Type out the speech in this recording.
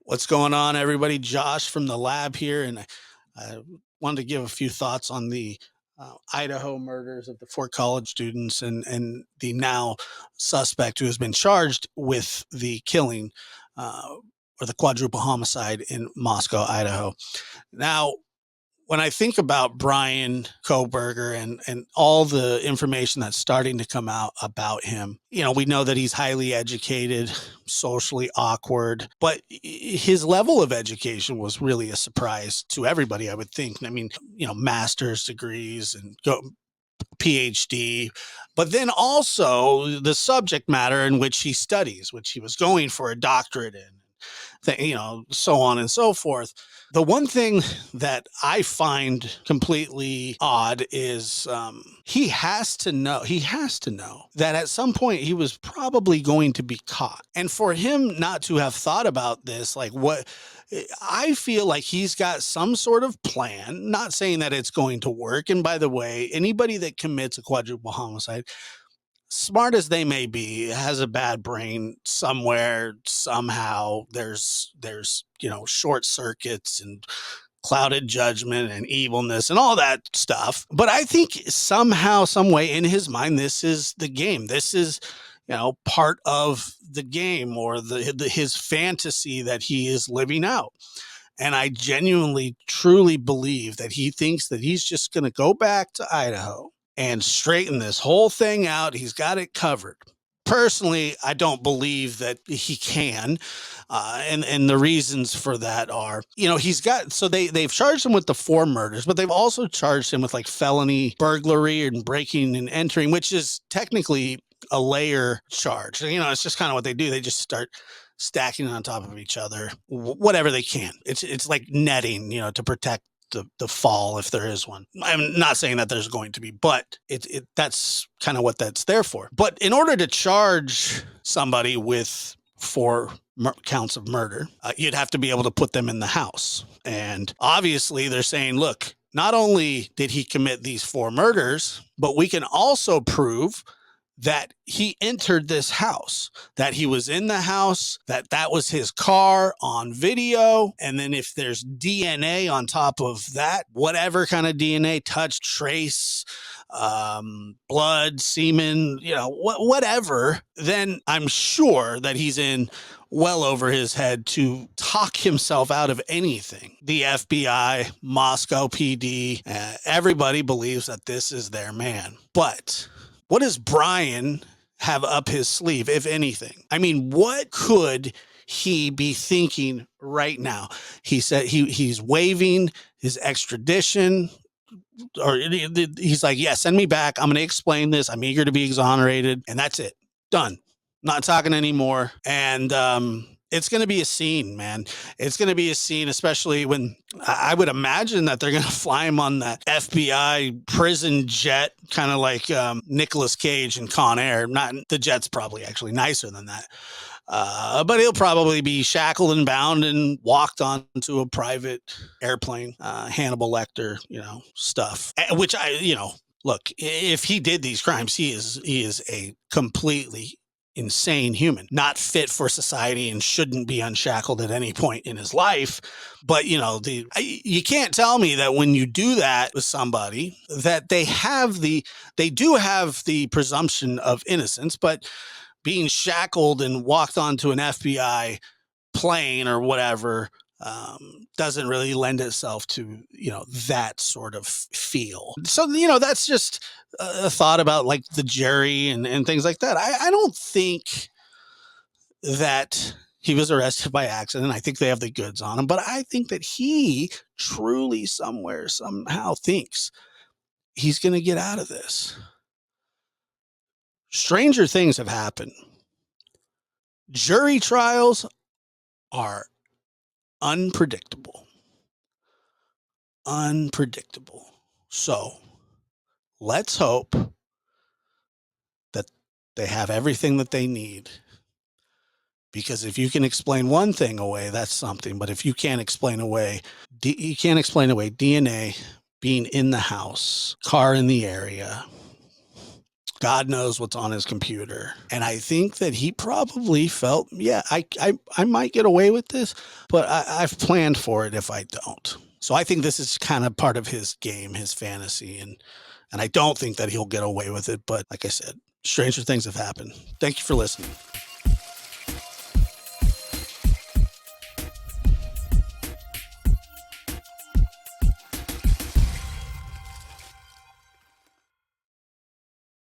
What's going on, everybody? Josh from the lab here, and I wanted to give a few thoughts on the Idaho murders of the four college students and the now suspect who has been charged with the killing uh, or the quadruple homicide in Moscow, Idaho. Now, when I think about Bryan Kohberger and all the information that's starting to come out about him, we know that he's highly educated, socially awkward, but his level of education was really a surprise to everybody, I would think. I mean, master's degrees and PhD, but then also the subject matter in which he studies, which he was going for a doctorate in, so on and so forth. The one thing that I find completely odd is he has to know that at some point he was probably going to be caught. And for him not to have thought about this, I feel like he's got some sort of plan, not saying that it's going to work. And by the way, anybody that commits a quadruple homicide, smart as they may be, has a bad brain somewhere, somehow. There's short circuits and clouded judgment and evilness and all that stuff. But I think somehow, some way in his mind, this is the game. This is part of the game, or his fantasy that he is living out. And I genuinely, truly believe that he thinks that he's just going to go back to Idaho and straighten this whole thing out. He's got it covered. Personally, I don't believe that he can. And the reasons for that are, they've charged him with the 4 murders, but they've also charged him with like felony burglary and breaking and entering, which is technically a layer charge. It's just kind of what they do. They just start stacking on top of each other, whatever they can. It's like netting, to protect the fall, if there is one. I'm not saying that there's going to be, but that's kind of what that's there for. But in order to charge somebody with 4 counts of murder, you'd have to be able to put them in the house. And obviously they're saying, look, not only did he commit these 4 murders, but we can also prove that he entered this house, that he was in the house, that was his car on video. And then if there's DNA on top of that, whatever kind of DNA, touch, trace, blood, semen, whatever, then I'm sure that he's in well over his head to talk himself out of anything. The FBI, Moscow PD, everybody believes that this is their man. But what does Bryan have up his sleeve, if anything? I mean, what could he be thinking right now? He said he's waiving his extradition, or he's like, yeah, send me back. I'm going to explain this. I'm eager to be exonerated. And that's it. Done. Not talking anymore. And it's going to be a scene, man. It's going to be a scene, especially when I would imagine that they're going to fly him on that FBI prison jet, kind of like Nicolas Cage in Con Air. Not the jet's probably actually nicer than that. But he'll probably be shackled and bound and walked onto a private airplane, Hannibal Lecter, stuff, which look, if he did these crimes, he is a completely insane human, not fit for society, and shouldn't be unshackled at any point in his life. But you can't tell me that when you do that with somebody, that they do have the presumption of innocence, but being shackled and walked onto an FBI plane or whatever doesn't really lend itself to that sort of feel. So that's just a thought about like the jury and things like that. I don't think that he was arrested by accident. I think they have the goods on him, but I think that he truly somewhere, somehow thinks he's going to get out of this. Stranger things have happened. Jury trials are unpredictable. So let's hope that they have everything that they need. Because if you can explain one thing away, that's something. But if you can't explain away DNA, being in the house, car in the area, God knows what's on his computer. And I think that he probably felt, yeah, I might get away with this, but I've planned for it if I don't. So I think this is kind of part of his game, his fantasy, and I don't think that he'll get away with it. But like I said, stranger things have happened. Thank you for listening.